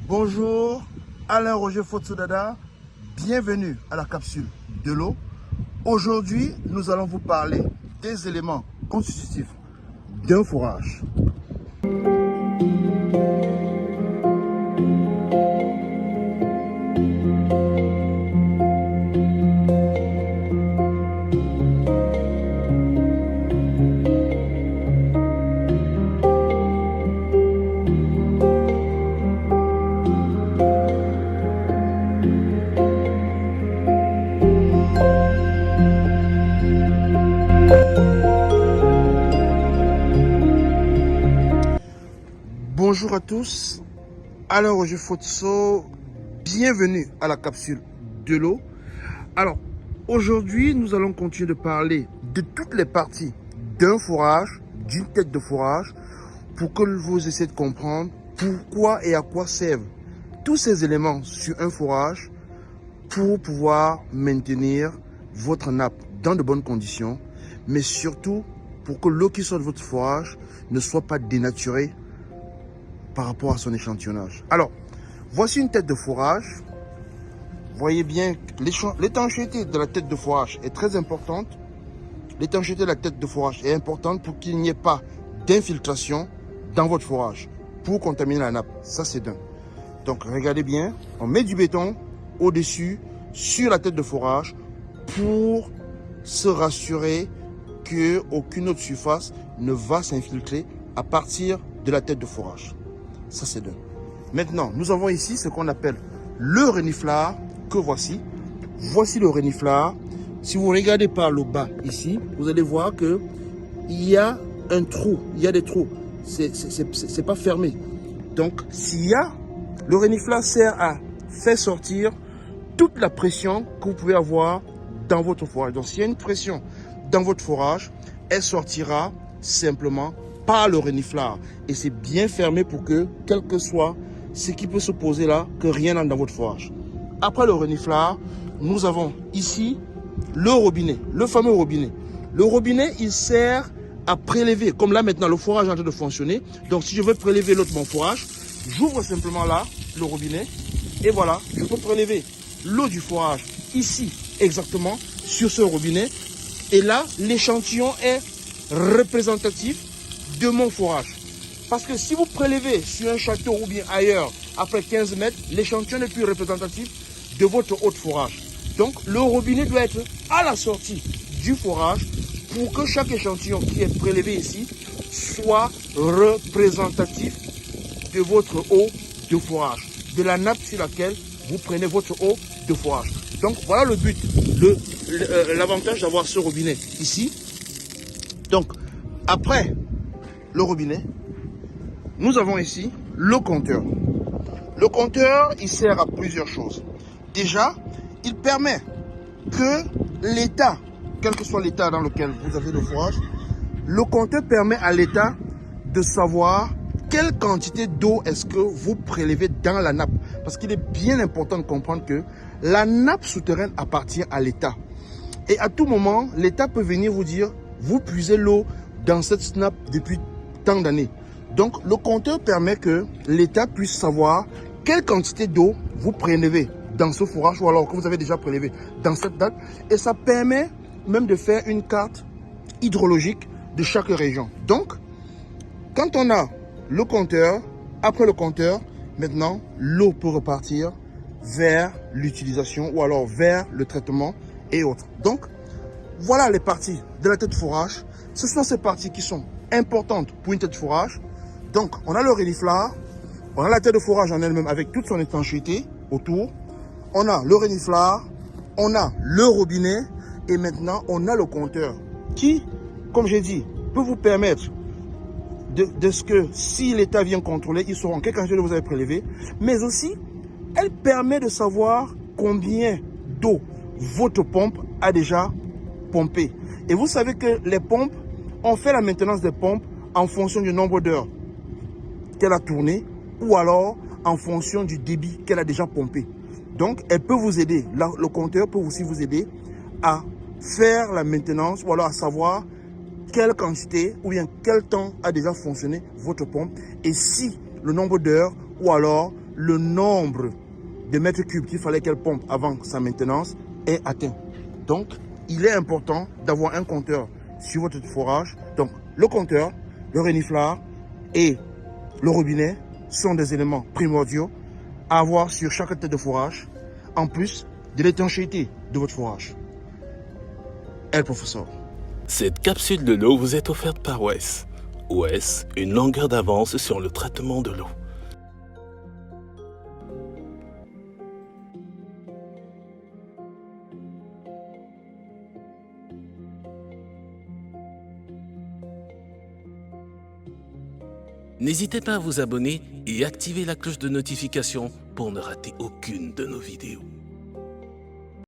Bonjour, Alain Roger Fotsodada, bienvenue à la capsule de l'eau. Aujourd'hui, nous allons vous parler des éléments constitutifs d'un fourrage. Bonjour à tous, Alain Roger Fotso, bienvenue à la capsule de l'eau. Alors, aujourd'hui, nous allons continuer de parler de toutes les parties d'un fourrage, d'une tête de fourrage, pour que vous essayiez de comprendre pourquoi et à quoi servent tous ces éléments sur un fourrage pour pouvoir maintenir votre nappe dans de bonnes conditions, mais surtout pour que l'eau qui sort de votre fourrage ne soit pas dénaturée par rapport à son échantillonnage. Alors, voici une tête de fourrage. Voyez bien, l'étanchéité de la tête de fourrage est très importante. L'étanchéité de la tête de fourrage est importante pour qu'il n'y ait pas d'infiltration dans votre fourrage pour contaminer la nappe. Ça, c'est d'un. Donc, regardez bien, on met du béton au-dessus, sur la tête de fourrage, pour se rassurer qu'aucune autre surface ne va s'infiltrer à partir de la tête de fourrage. Ça, c'est deux. Maintenant, nous avons ici ce qu'on appelle le reniflard, que voici. Voici le reniflard. Si vous regardez par le bas ici, vous allez voir que il y a un trou, il y a des trous. C'est pas fermé. Donc, le reniflard sert à faire sortir toute la pression que vous pouvez avoir dans votre fourrage. Donc, s'il y a une pression dans votre fourrage, elle sortira simplement par le reniflard. Et c'est bien fermé pour que, quel que soit ce qui peut se poser là, que rien n'entre dans votre fourrage. Après le reniflard, nous avons ici le robinet, le fameux robinet. Le robinet, il sert à prélever, comme là maintenant le fourrage est en train de fonctionner. Donc si je veux prélever l'autre mon fourrage, j'ouvre simplement là le robinet et voilà, je peux prélever l'eau du fourrage ici exactement sur ce robinet. Et là, l'échantillon est représentatif de mon fourrage. Parce que si vous prélevez sur un château ou bien ailleurs, après 15 mètres, l'échantillon n'est plus représentatif de votre haute fourrage. Donc, le robinet doit être à la sortie du fourrage pour que chaque échantillon qui est prélevé ici soit représentatif de votre eau de fourrage, de la nappe sur laquelle vous prenez votre eau de fourrage. Donc, voilà le but, l'avantage d'avoir ce robinet ici. Donc, après le robinet, nous avons ici le compteur. Le compteur, il sert à plusieurs choses. Déjà, il permet que l'état, quel que soit l'état dans lequel vous avez le fourrage, le compteur permet à l'état de savoir quelle quantité d'eau est-ce que vous prélevez dans la nappe. Parce qu'il est bien important de comprendre que la nappe souterraine appartient à l'état. Et à tout moment, l'état peut venir vous dire, vous puisez l'eau dans cette nappe depuis tant d'années. Donc, le compteur permet que l'État puisse savoir quelle quantité d'eau vous prélevez dans ce fourrage ou alors que vous avez déjà prélevé dans cette date. Et ça permet même de faire une carte hydrologique de chaque région. Donc, quand on a le compteur, après le compteur, maintenant, l'eau peut repartir vers l'utilisation ou alors vers le traitement et autres. Donc, voilà les parties de la tête de fourrage. Ce sont ces parties qui sont importantes pour une tête de fourrage. Donc, on a le reniflard, on a la tête de fourrage en elle-même avec toute son étanchéité autour. On a le reniflard, on a le robinet et maintenant, on a le compteur qui, comme j'ai dit, peut vous permettre de ce que si l'État vient contrôler, ils sauront quelle quantité vous avez prélevé. Mais aussi, elle permet de savoir combien d'eau votre pompe a déjà pompé. Et vous savez que les pompes, on fait la maintenance des pompes en fonction du nombre d'heures qu'elle a tourné ou alors en fonction du débit qu'elle a déjà pompé. Donc, elle peut vous aider. Là, le compteur peut aussi vous aider à faire la maintenance ou alors à savoir quelle quantité ou bien quel temps a déjà fonctionné votre pompe et si le nombre d'heures ou alors le nombre de mètres cubes qu'il fallait qu'elle pompe avant sa maintenance est atteint. Donc, il est important d'avoir un compteur sur votre forage. Donc, le compteur, le reniflard et le robinet sont des éléments primordiaux à avoir sur chaque tête de forage, en plus de l'étanchéité de votre forage. El Professeur. Cette capsule de l'eau vous est offerte par WES. WES, une longueur d'avance sur le traitement de l'eau. N'hésitez pas à vous abonner et activer la cloche de notification pour ne rater aucune de nos vidéos.